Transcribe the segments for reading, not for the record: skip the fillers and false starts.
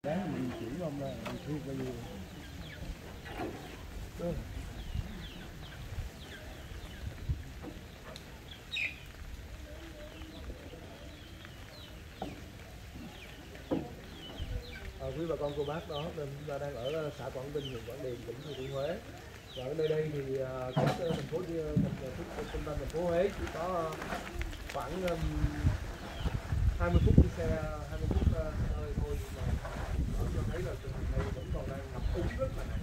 Đấy mình chuyển ông là mình thu bao nhiêu đó. Quý bà con cô bác đó, nên chúng ta đang ở xã Quảng Vinh, huyện Quảng Điền, tỉnh Thừa Thiên Huế. Và ở nơi đây thì cách thành phố trung tâm thành phố Huế chỉ có khoảng 20 phút đi xe, 20 phút hơi thôi, mà cho thấy là tình hình này vẫn còn đang ngập úng rất là nặng.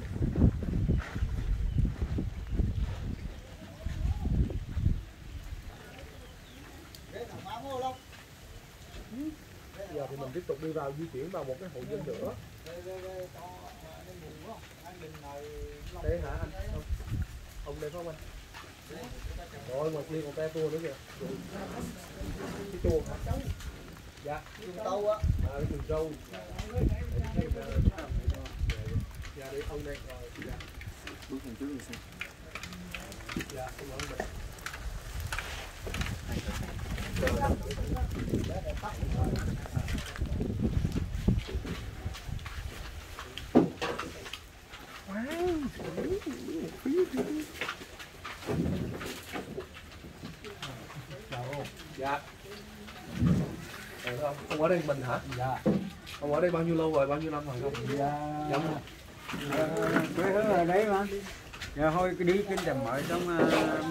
Giờ thì mình tiếp tục đi vào, di chuyển vào một cái hộ dân nữa. Đây hả anh? Ông đây phải không anh? Rồi ngoài kia còn te tua nữa kìa. Cái chuồng hả? Dạ. Chuồng trâu á. Cái chuồng trâu. Dạ để ông đây rồi. Dạ. Bước lên trước rồi xem. Dạ, ông ở đây. Dạ. Ông ở đây mình hả? Dạ. Ông ở đây bao nhiêu lâu rồi, bao nhiêu năm rồi không? Dạ. Dạ. Quê hương ở đấy mà. Giờ thôi đi trên đầm ở trong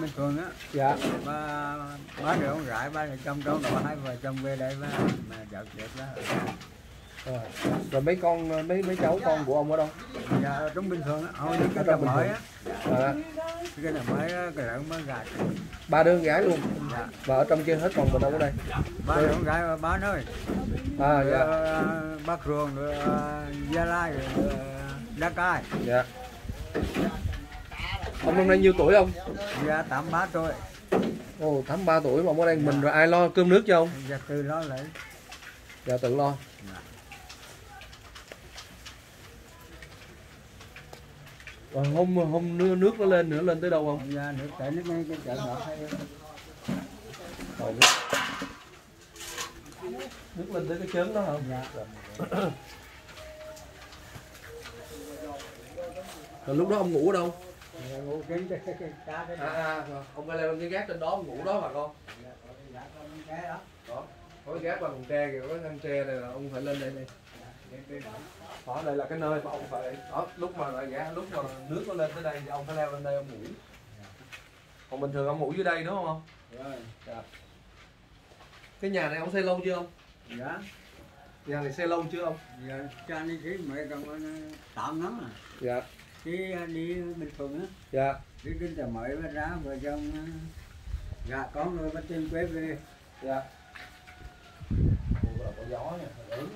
Minh Thuận á. Dạ. Ba đứa con gái, ba đứa chồng đó, hai vợ chồng về đây mà vợ chết đó. Rồi mấy con mấy cháu con của ông ở đâu? Dạ ở trong Bình Thuận á, hồi đi cái đầm mới á. Cái đầm mới cái lớn mới gạt. Ba đứa con gái luôn. Dạ. Và ở trong kia hết, còn mình đâu ở đây? Ba đứa con gái ba nơi. Dạ. Bắc Ruộng rồi Gia Lai rồi Đắk Cai. Dạ. Ông năm nay nhiêu tuổi không? Dạ 83 tuổi. Ồ, 83 tuổi mà ông ở đây mình, rồi ai lo cơm nước cho ông? Dạ tự lo lấy. Dạ tự lo. Dạ. Hôm nước nó lên nữa, lên tới đâu không? Dạ nước chảy nước ngay cái chợ ngọt hay. Nước lên tới cái chớn đó không? Dạ. Rồi lúc đó ông ngủ ở đâu? Dạ, ngủ trên cái cá đấy. Ông phải leo lên cái gác trên đó, ông ngủ đó bà con. Dạ con cái đó. Đó, có cái gác bằng tre kìa, có cái ngăn tre này là ông phải lên đây này. Đó, đây là cái nơi mà ông phải, đó, lúc mà nước nó lên tới đây thì ông phải leo lên đây ông ngủ. Còn bình thường ông ngủ dưới đây đúng không? Rồi. Dạ. Cái nhà này ông xây lâu chưa ông? Dạ. Nhà này xây lâu chưa ông? Dạ cha đi cái mấy con tạm lắm à. Dạ. Đi Bình Thuận á. Dạ. Đi trên chợ mới và ra vợ chồng gà con rồi bắt trên quê về. Dạ. Có gió nha, lớn.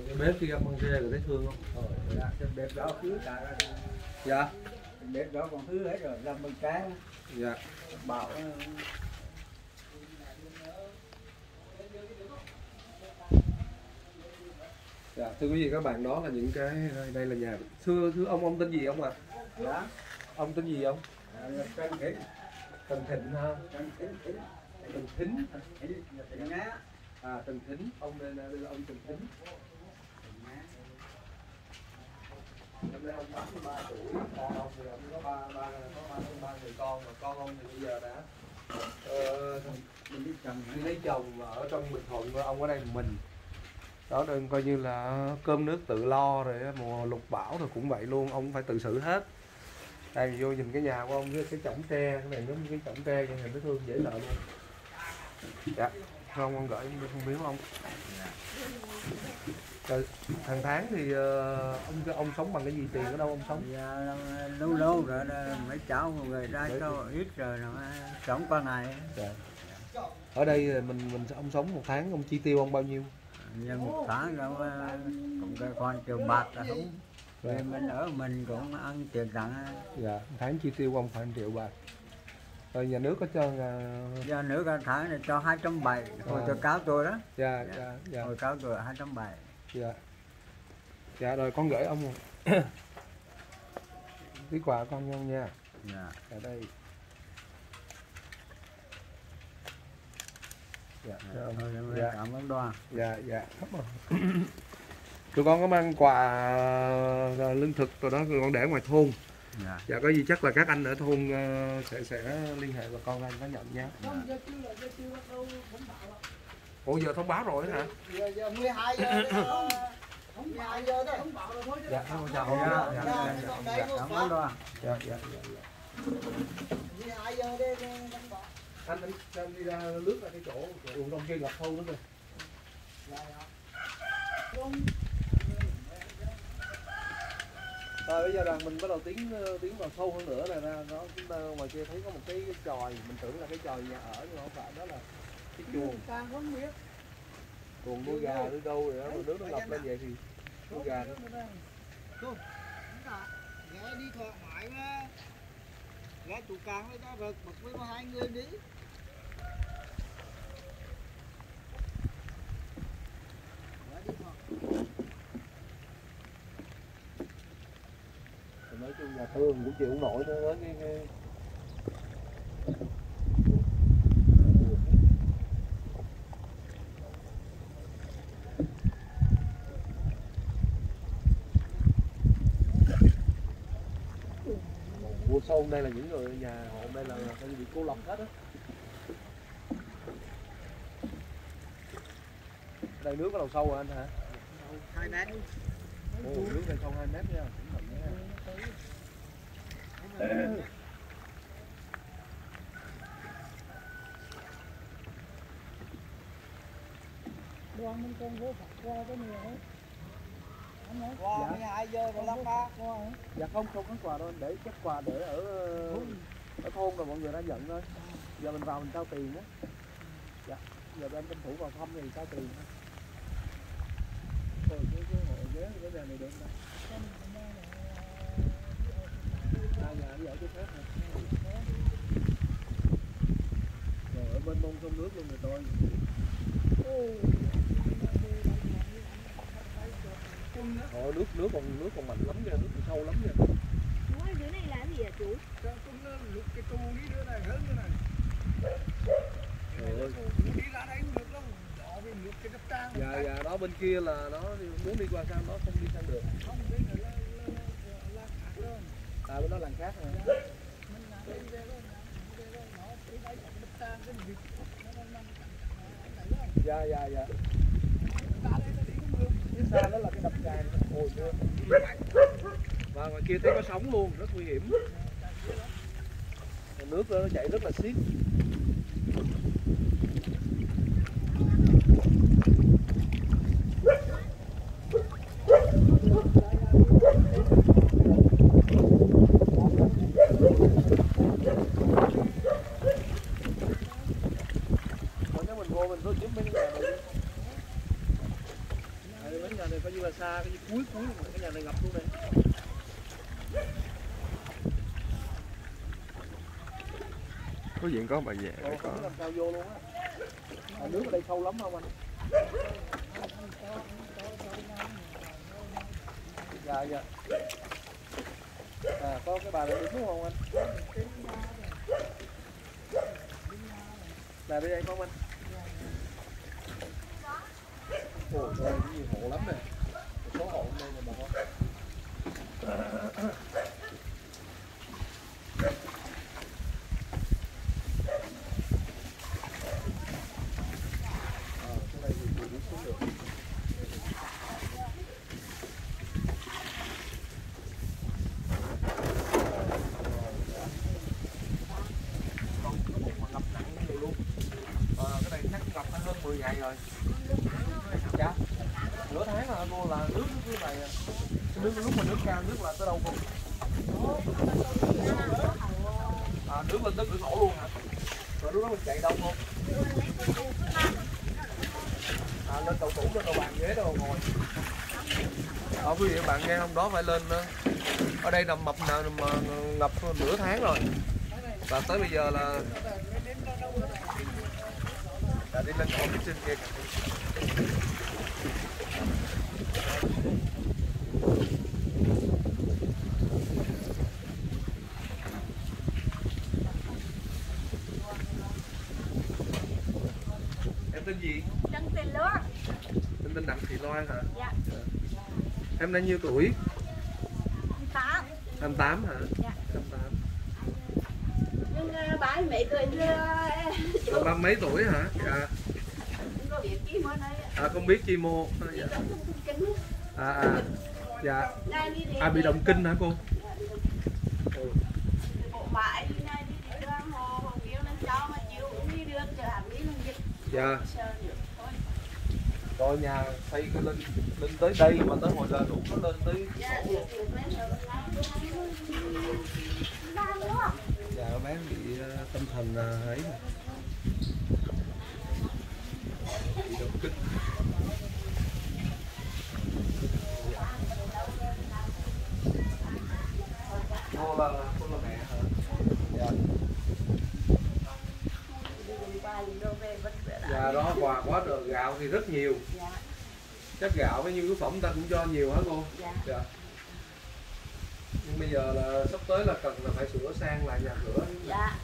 Cái bếp kia băng tre rồi thấy thương không? Dạ, cái bếp đó cứ cả ra. Dạ. Cái bếp đó còn thứ hết rồi, làm bằng cá. Dạ. Bảo Dạ, thưa quý vị các bạn, đó là những cái, đây là nhà. Thưa ông tên gì ông ạ? dạ. Ông tên gì ông? Trần Thịnh. Trần Thịnh ha. Trần Thịnh. Trần Thính. Thịnh Ngá. Trần Thính, ông đây là ông Trần Thính. Năm nay ông 83 tuổi, con ông thì ông có ba người con, mà con ông thì bây giờ đã đi lấy chồng ở trong Bình Thuận, ông ở đây một mình. Đó, nên coi như là cơm nước tự lo, rồi mùa lụt bão rồi cũng vậy luôn, ông phải tự xử hết. Đây vô nhìn cái nhà của ông với cái chõng tre, cái này giống như cái chõng tre cho hình nó thương dễ sợ luôn. Dạ, không ông gửi không biếu ông. Rồi, hàng tháng thì ông sống bằng cái gì, tiền ở đâu ông sống? Dạ, lâu rồi mấy cháu người ra cho ít rồi nó sống qua ngày. Dạ. Ở đây ông sống một tháng ông chi tiêu ông bao nhiêu? Nhân một tháng đâu cũng cái con triệu bạc là đúng. Về mình ở mình cũng ăn tiền tặng. Dạ, tháng chi tiêu ông phải 1 triệu bạc. Rồi nhà nước có cho Giờ nữa cả tháng này cho 270, hồi À. tôi cáo tôi đó. dạ dạ dạ Hồi cáo tôi 270. dạ dạ rồi con gửi ông một tí quà con nhau nha. Dạ. Ở đây dạ Dạ. Thôi, em dạ cảm ơn Đoan. dạ dạ cảm ơn. Tụi con có mang quà lương thực rồi đó, tụi con để ngoài thôn. Dạ. Dạ có gì chắc là các anh ở thôn sẽ liên hệ và con anh có nhận nha. Ủa giờ thông báo rồi hả? Giờ 12 giờ đó. 12 giờ đó. Dạ không chào Dạ, dạ dạ, dạ dạ, dạ, cảm ơn Đoan. dạ dạ dạ. 12 giờ đi Anh đi ra lướt ra cái chỗ đường trong kia ngập sâu nữa kìa. Rồi bây giờ rằng mình bắt đầu tiến vào sâu hơn nữa này ra, đó chúng ta ngoài kia thấy có một cái chòi, mình tưởng là cái chòi nhà ở nhưng mà không phải, đó là cái chuồng. Chuồng nuôi gà nuôi đâu rồi đó, mà nước nó ngập lên vậy thì nuôi gà. Ghé đi thoại mãi mà. Ghé trụ càng với ta rồi bật với hai người đi. Nói chung nhà thương cũng chịu không nổi nữa với cái mùa sâu đây là những người nhà hộ đây là coi như bị cô lập hết á. Đây nước có đầu sâu rồi anh hả? 2 mét. Ồ, nước đây sâu 2 mét nha. Cẩn thận nha. Đoan mình con vô phạt qua cái nhiều ấy. Qua 12 giờ rồi lắm ba. Dạ không có quà đâu anh, để chắc quà để ở thôn rồi mọi người đã nhận thôi. Giờ mình vào mình trao tiền á. Dạ. Giờ bên tranh thủ vào thăm thì trao tiền thôi. Rồi cái hộ ghế cái nhà này được không? Nhà đi ở chỗ khác hả? Rồi ở bên mông sông nước luôn rồi tôi. Nước còn mạnh lắm nha, nước còn sâu lắm nha. Chú ơi, dưới này là gì hả chú? Cái tu đi đứa này hơn nữa này. Trời ơi. Đi ra đây không được đâu. Đó vì nước cái đập trang. Dạ đó bên kia là nó muốn đi qua sang đó không đi sang được. Không bên này là khác hơn. À bên đó làng khác hả? Mình là bên đây đó, nó cái đấy có đập trang cái vịt nó nằm cạnh. Dạ Ra đây nó đi không được. Phía xa đó là cái đập tràn hồi xưa. Và ngoài kia thấy có sóng luôn, rất nguy hiểm. Nước nó chảy rất là xiết. Còn nếu mình vô mình có kiếm mấy nhà này đi. Mấy nhà này coi như là xa, cái cuối luôn, cái nhà này ngập luôn đây. Có diện có bà về có. Làm sao vô luôn á. Nước ở đây sâu lắm không anh? Dạ dạ. À có cái bà này đứng đúng không anh? Là đi đây không anh? Ồ, đây cái nhiều hộ lắm nè. Một số hộ đây nè bà con. Cái này thì đi xuống được. Còn có một mà ngập nặng như vậy luôn. Cái này chắc ngập hơn 10 ngày rồi. Dạ. Nửa tháng là cô là nước như này à. Nước lúc mà nước cao nước là tới đâu không? À, nước lên tới cửa sổ luôn hả? Rồi lúc đó mình chạy đâu không? À, lên tàu tủ lên tàu bàn ghế đâu ngồi. Quý vị bạn nghe không, đó phải lên ở đây nằm mập nào mà ngập nửa tháng rồi. Và tới bây giờ là đã đi lên chỗ phía trên kia kìa. Em tên gì? Trần Thị Loan. Tên Đặng Thị Loan hả? Dạ. Em đã nhiêu tuổi? 8. 28 hả? Dạ. 28. Nhưng bà mấy tuổi chưa? Ba mấy tuổi hả? Dạ. Không có biết chi mô này. Không biết chi mô. Dạ. Dạ. Bị động kinh hả cô? Bộ bãi này đi đường hồ kêu lên cho mà chịu cũng đi được chờ hẳn đi lên dịch. Dạ. Rồi nhà xây cái lên tới đây mà tới hồi giờ đủ có lên tới. Dạ. Dạ bé bị tâm thần ấy mà. Bị động kinh. Cô là mẹ hả? Dạ. Dạ đó quà quá trời, gạo thì rất nhiều. Dạ. Chắc gạo với nhu yếu phẩm ta cũng cho nhiều hả cô? Dạ. Dạ. Nhưng bây giờ là sắp tới là cần là phải sửa sang lại nhà cửa. Dạ,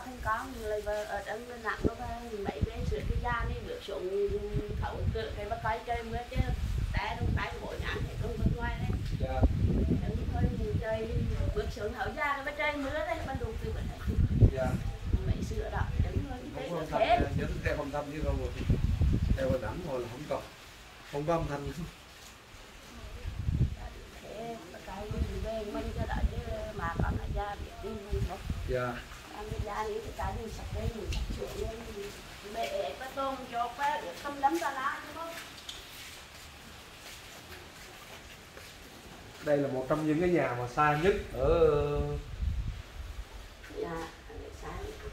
thân có người ở trong bên nặng nó mấy cái sửa cái da đi bước xuống khẩu cửa cái bắt coi chơi mưa chứ té trong tay bộ nhà thì không bên ngoài đấy. Dạ. Em thôi chơi bước xuống hậu ra cái bắt chơi mưa đấy ban đục từ bên này. Dạ. Mấy sửa đó đứng thôi cái Không thế. thanh, nhớ theo âm thanh chứ không rồi. Theo hình ảnh thôi là không còn. Không có âm thanh. Thế bắt coi về mình cho đợi chứ mà còn lại ra biết đi mình thôi. Dạ. Ăn cái da này cái cái mình sạch đấy mình sạch sửa lên bể cái tôm cho quá được không lắm ra lá đúng không? Đây là một trong những cái nhà mà xa nhất ở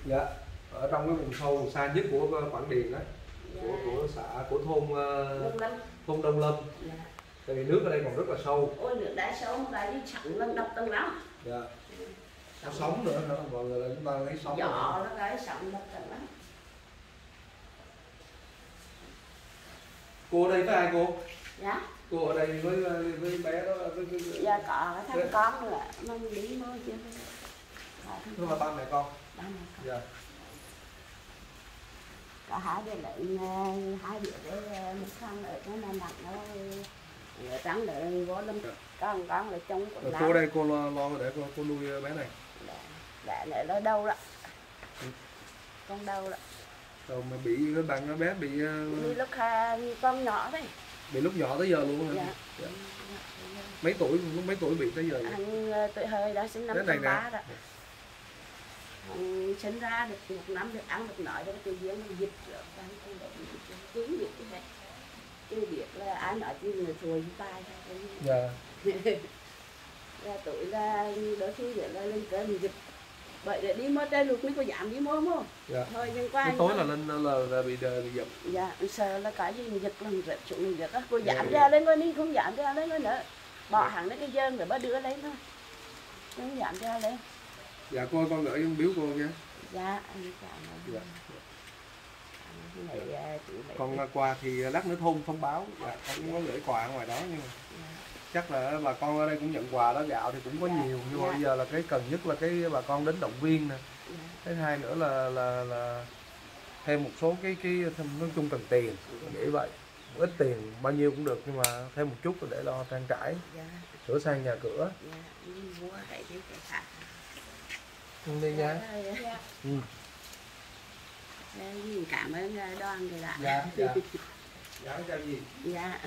dạ ở trong cái vùng sâu vùng xa nhất của Quảng Điền đó, của xã của thôn Đông Lâm. Dạ. Tại vì nước ở đây còn rất là sâu. Ôi nước đá sâu mà đi chặn lên đập tầng lắm. Dạ. Có sóng nữa hả? Mọi người là chúng ta lấy sóng. Gió nó cái sóng đập tầng lắm. Cô ở đây với ai cô? Dạ. Cô ở đây với bé đó với... Dạ có thằng con nữa mình đi thôi chứ. Đó là ba mẹ con. Ba mẹ con. Dạ. Có hai đứa lấy hai đứa để một thằng ở chỗ này nặng nó ở trắng để vô lâm con là trong của Cô đây cô lo để cô nuôi bé này. Dạ nó đâu đó. Con đâu đó. Rồi mà bị cái bằng nó bé bị lúc con nhỏ đấy. Bị lúc nhỏ tới giờ luôn hả? Dạ. Dạ. Lúc mấy tuổi bị tới giờ vậy? Anh tuổi hơi đã sinh năm 3 đó. Anh sinh ra được 1 năm được ăn được nói rồi tự nhiên mình dịch rồi anh không để tiếng Việt như vậy. Tiếng Việt là ai nói chứ người thua với tai thôi. Dạ. Là tuổi là đôi khi là lên cơn dịch. Vậy để đi mơ trên được mới có giảm đi mơ không? Dạ. Thôi nhưng qua tối là lên là bị giật. Dạ, sợ là cái gì mình giật là mình rớt xuống mình giật á. Cô Dạ, giảm dạ. ra lên coi đi, không giảm ra lên coi nữa. Bỏ hẳn lên cái dơn rồi bắt đưa lên thôi. Không giảm ra lên. Dạ cô ơi, con gửi biếu cô nha. Dạ, anh cảm ơn. Dạ. Này, Con qua thì lát nữa thôn thông báo. Dạ, con cũng có gửi quà ở ngoài đó nhưng mà chắc là bà con ở đây cũng nhận quà đó, gạo thì cũng có nhiều nhưng mà bây giờ là cái cần nhất là cái bà con đến động viên nè. Cái hai nữa là thêm một số cái nói chung cần tiền để vậy, ít tiền bao nhiêu cũng được nhưng mà thêm một chút để lo trang trải, sửa sang nhà cửa. mua cái khác. Đi nha. Ừ. Cảm ơn Đoan thì đã. Dạ. Dạ chào gì? Dạ.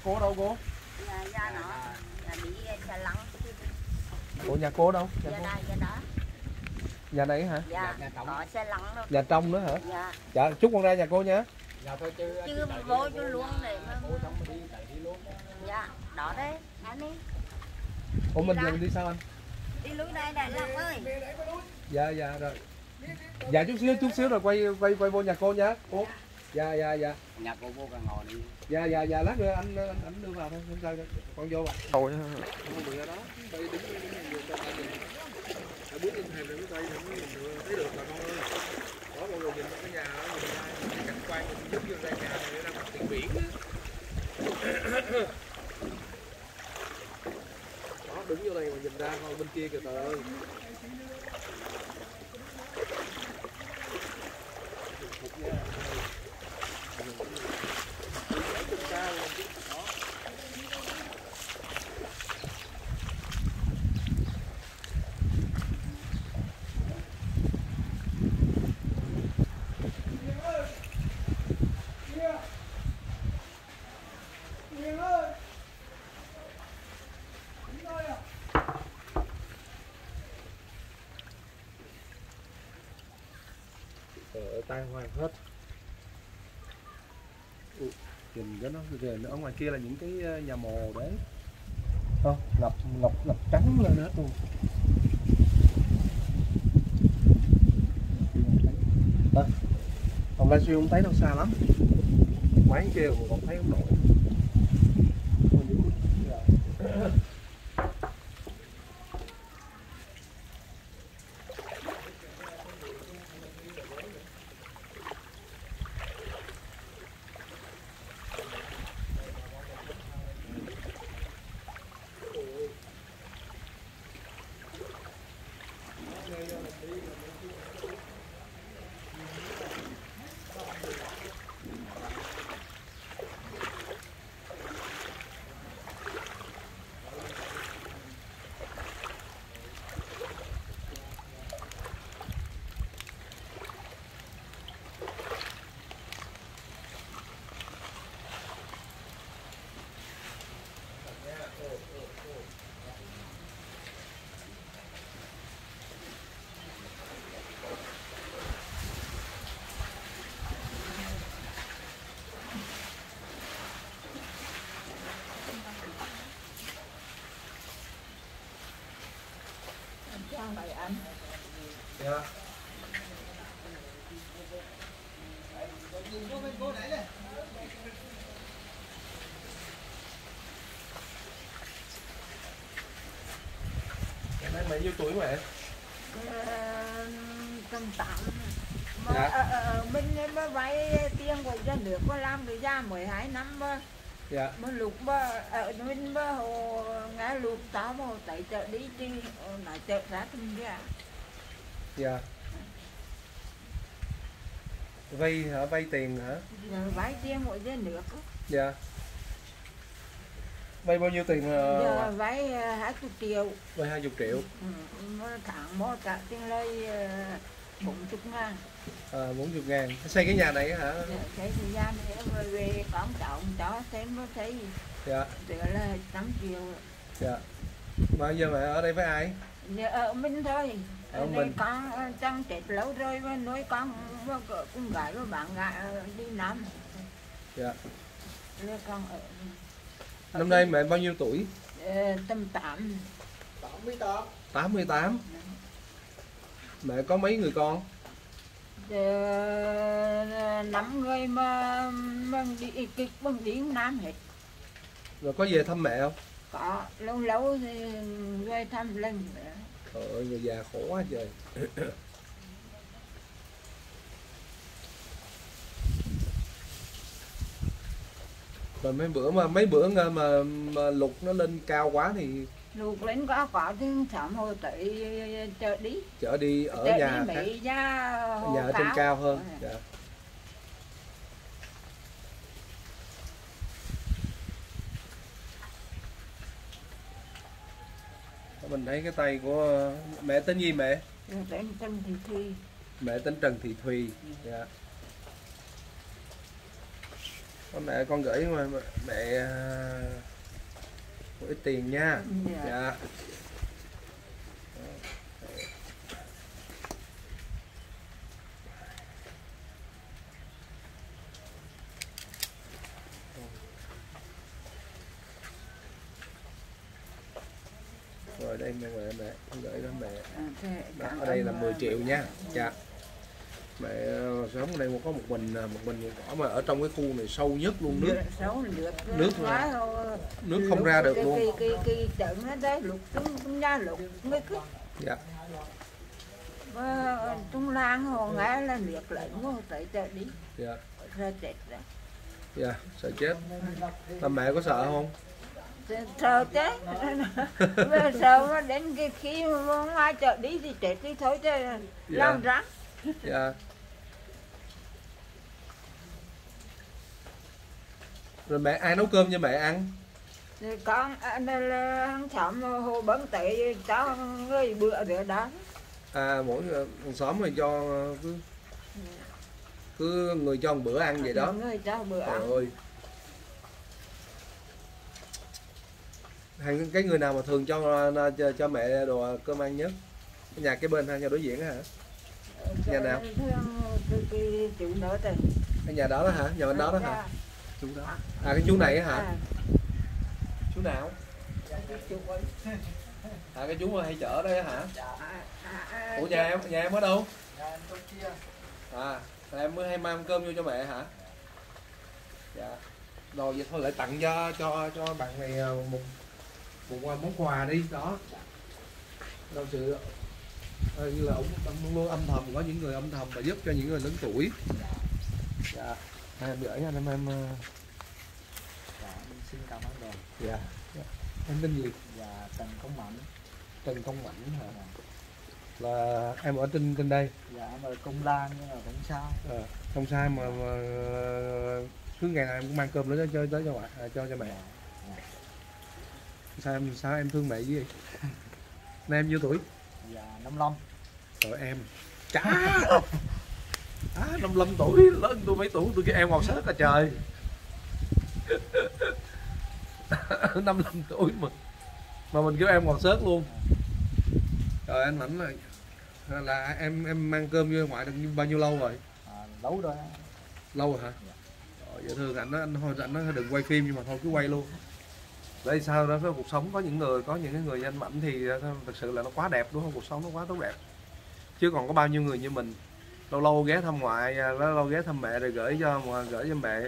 Cô đâu cô? Dạ nó là đi xe lăn. Ủa nhà cô đâu? Dạ đó. Nhà này hả? Dạ, có xe lăn đâu. Nhà trong nữa hả? Dạ. Dạ, chúc con ra nhà cô nha. Chưa vô cho luôn để mà. Dạ, đó đấy, anh đi. Ủa mình giờ mình đi sao anh? Đi lối đây Đại Lộc ơi. Dạ rồi. Dạ chút xíu rồi quay vô nhà cô nha cô. Dạ. Nhà cô vô càng ngồi đi. Dạ lát nữa anh đưa vào thôi, không sao đâu. Con vô ạ. Thôi á. Không được ra đó. Đây đứng cho ta nhìn. Ở bước lên thềm để tay thấy được bà con ơi. Đó mọi người nhìn cái nhà đó, nhìn ra cái cảnh quan giống như đây nhà này đang mặt tiền biển á. Đó đứng vô đây mà nhìn ra coi bên kia kìa trời ơi. Tan hoang hết. Nhìn cái nó kìa, ở ngoài kia là những cái nhà mồ đấy. Không, ngập trắng lên hết luôn. Đó. Còn livestream không thấy đâu, xa lắm. Máy kia còn thấy không nổi. Mày ăn. Dạ. Cái này mấy nhiêu tuổi mẹ? Tầm 8. Dạ. Mình mới vay tiền của dân nước có làm được ra 12 năm mà. Dạ. Mà lúc mà ở mình mà hồ nghe lúc tao mà tại chợ đi chứ lại chợ ra thùng ra. Dạ. Vay hả? Vay tiền hả? Rồi vay tiền của dân nước. Dạ. Vay bao nhiêu tiền? Giờ vay 20 triệu. Vay 20 triệu. Tháng mỗi trả tiền lời 40 ngàn. 40 ngàn. Xây cái nhà này hả? Xây thời gian này rồi về con cháu cho thêm nó thấy. Dạ. Được là 5 triệu. Dạ. Mà giờ mẹ ở đây với ai? Dạ, ở mình thôi. Ở Ở đây mình. con chẳng chết lâu rồi mà nuôi con con gái với bạn gái đi Nam. Dạ. Nên con ở Năm nay mẹ bao nhiêu tuổi? tầm 8. 88. Mẹ có mấy người con? 5 người mà đi kịch bằng đi Nam hết. Rồi có về thăm mẹ không? Có lâu lâu thì về thăm lần nữa. Trời ơi, người già khổ quá trời. Rồi mấy bữa mà lục nó lên cao quá thì Lục lên có thì sớm hồi tới chợ đi. chở đi ở Chợ nhà đi khác. Mỹ ra hồ Nhà ở trên cao hơn. Dạ. Mình thấy cái tay của mẹ tên gì mẹ? Tên Trần Thị Thùy. Mẹ tên Trần Thị Thùy. Dạ. Mẹ con gửi mà mẹ một ít tiền nha. Dạ. Dạ. Rồi đây mẹ con gửi đó mẹ. Đó, ở đây là 10 triệu nha. Dạ. Mẹ sống ở đây có một mình cỏ mà ở trong cái khu này sâu nhất luôn, nước nước không ra được luôn. Cái trận nó đấy lục chúng ra lục mấy cái. Dạ. Trung Lan hồ ngã là liệt lệnh của tại trời đi. Dạ. Ra chết đấy. Dạ, sợ chết. Mà mẹ có sợ không? Sợ chết. Sợ nó đến cái khi mà ngoài chợ đi thì chết đi thôi chứ làm rắn. Dạ. Rồi mẹ ai nấu cơm cho mẹ ăn? Con hàng xóm hồ bấn tệ cháu người bữa rửa đó. À, mỗi hàng xóm rồi cho cứ người cho một bữa ăn vậy đó. Người cho bữa ăn. Ơi. Hàng cái người nào mà thường cho mẹ đồ cơm ăn nhất? Cái nhà cái bên hay nhà đối diện hả? Nhà nào? Cái chú nữa thì. Cái nhà đó hả? Nhà bên đó đó hả? Chú đó. À, cái chú này hả? Chú nào? À, cái chú hay chở đây hả? Ủa nhà em ở đâu? À, em mới hay mang cơm vô cho mẹ hả? Dạ. Rồi vậy thôi lại tặng cho bạn này một món quà đi đó. Đâu sự như là ông luôn âm thầm, có những người âm thầm và giúp cho những người lớn tuổi. Dạ. Em gửi anh em. Dạ, em xin cảm ơn đoàn. Dạ. Em tên gì? Dạ, Trần Công Mạnh. Trần Công Mạnh hả? Là em ở trên đây. Dạ, em ở Công Lan nhưng mà không sao. Không sai mà cứ ngày nào em cũng mang cơm đến cho mẹ. Sao em thương mẹ gì? Nay em nhiêu tuổi? Dạ, 55. Rồi em chả 55 tuổi, lớn tôi mấy tuổi, tôi kêu em còn sớt à trời. 55 tuổi mà mình kêu em còn sớt luôn. Rồi anh Mảnh là em mang cơm vô ngoại được bao nhiêu lâu rồi? Lâu rồi. Lâu rồi hả? Rồi, vậy thương anh nói đừng quay phim nhưng mà thôi cứ quay luôn. Đây sao đó, cái cuộc sống có những người như anh Mảnh thì thực sự là nó quá đẹp đúng không? Cuộc sống nó quá tốt đẹp. Chứ còn có bao nhiêu người như mình lâu lâu ghé thăm ngoại, lâu ghé thăm mẹ rồi gửi cho mẹ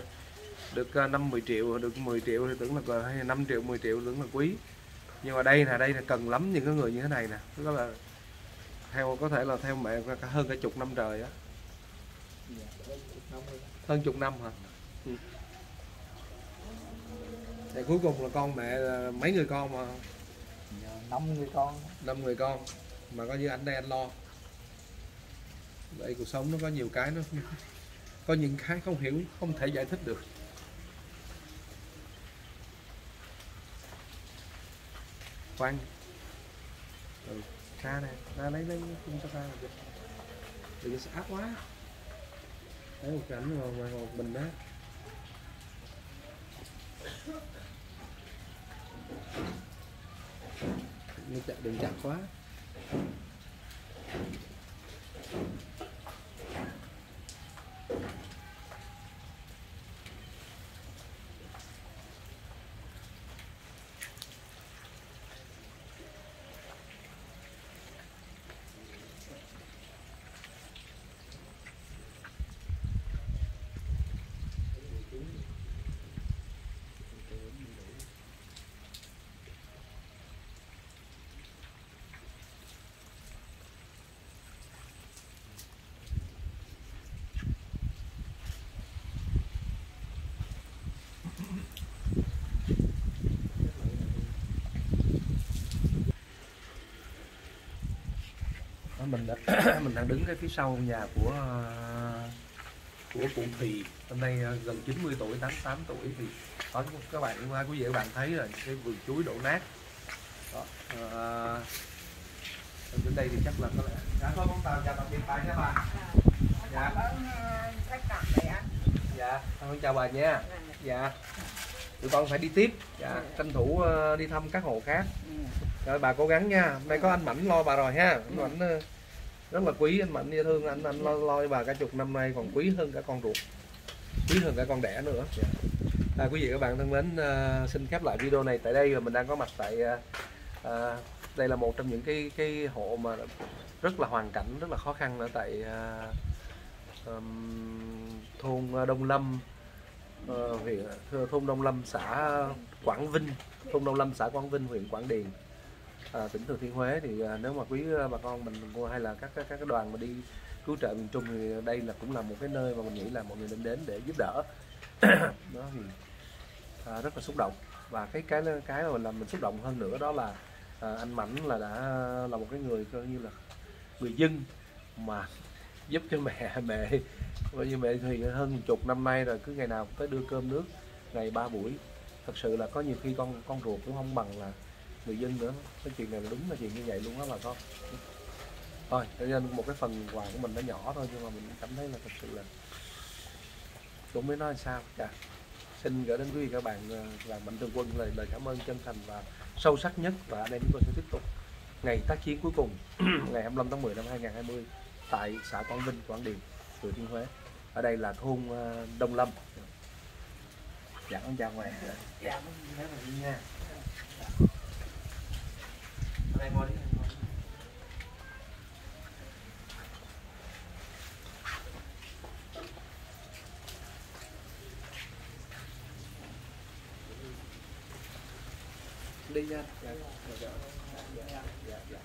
được 5-10 triệu, được 10 triệu thì tưởng là hay 5 triệu 10 triệu tưởng là quý. Nhưng mà đây là cần lắm những cái người như thế này nè, tức là có thể là theo mẹ hơn cả chục năm trời á. Hơn chục năm hả? Ừ. Thì cuối cùng là con mẹ mấy người con mà? 5 người con. 5 người con mà coi như anh đây anh lo. Vậy cuộc sống nó có nhiều cái nó có những cái không hiểu, không thể giải thích được. Khoan. Xa nè, ra lấy không cho xa được. Đừng có áp quá. Thấy một cảnh ngoài một bình đó. Đừng chặt quá. Mình đang đứng cái phía sau nhà của cụ Thùy, hôm nay gần 90 tuổi, 88 tuổi thì có các bạn quý vị các bạn thấy rồi cái vườn chuối đổ nát đó. Đến đây thì chắc là có lẽ thôi con chào tạm biệt bà nha bà. Dạ. Dạ, con chào bà nha. Dạ. Tụi con phải đi tiếp. Dạ, tranh thủ đi thăm các hộ khác. Rồi bà cố gắng nha. Hôm nay có anh Mảnh lo bà rồi ha. Anh Mảnh rất là quý, anh Mảnh dễ thương, anh lo cho bà cả chục năm nay còn quý hơn cả con ruột, quý hơn cả con đẻ nữa. Quý vị các bạn thân mến, xin khép lại video này tại đây. Và mình đang có mặt tại đây là một trong những cái hộ mà rất là hoàn cảnh rất là khó khăn ở tại thôn Đông Lâm, huyện thôn Đông Lâm, xã Quảng Vinh, thôn Đông Lâm, xã Quảng Vinh, huyện Quảng Điền, tỉnh Thừa Thiên Huế. Thì nếu mà quý bà con mình hay là các cái đoàn mà đi cứu trợ miền Trung thì đây là cũng là một cái nơi mà mình nghĩ là mọi người nên đến để giúp đỡ. Đó thì rất là xúc động. Và cái mà mình làm mình xúc động hơn nữa đó là anh Mảnh là đã là một cái người coi như là người dân mà giúp cho mẹ coi như mẹ thì hơn chục năm nay rồi, cứ ngày nào cũng tới đưa cơm nước ngày 3 buổi. Thật sự là có nhiều khi con ruột cũng không bằng là người dân nữa. Cái chuyện này là đúng là chuyện như vậy luôn đó bà con. Thôi, cho nên một cái phần quà của mình nó nhỏ thôi, nhưng mà mình cảm thấy là thật sự là cũng biết nói sao. Xin gửi đến quý vị các bạn và Mạnh Thường Quân lời cảm ơn chân thành và sâu sắc nhất, và anh em chúng tôi sẽ tiếp tục ngày tác chiến cuối cùng ngày 25 tháng 10 năm 2020 tại xã Quảng Vinh, Quảng Điền, Thừa Thiên Huế. Ở đây là thôn Đông Lâm. Dạ con chào mẹ. Dạ nha. Đây ngồi đi. Đi nha. Dạ.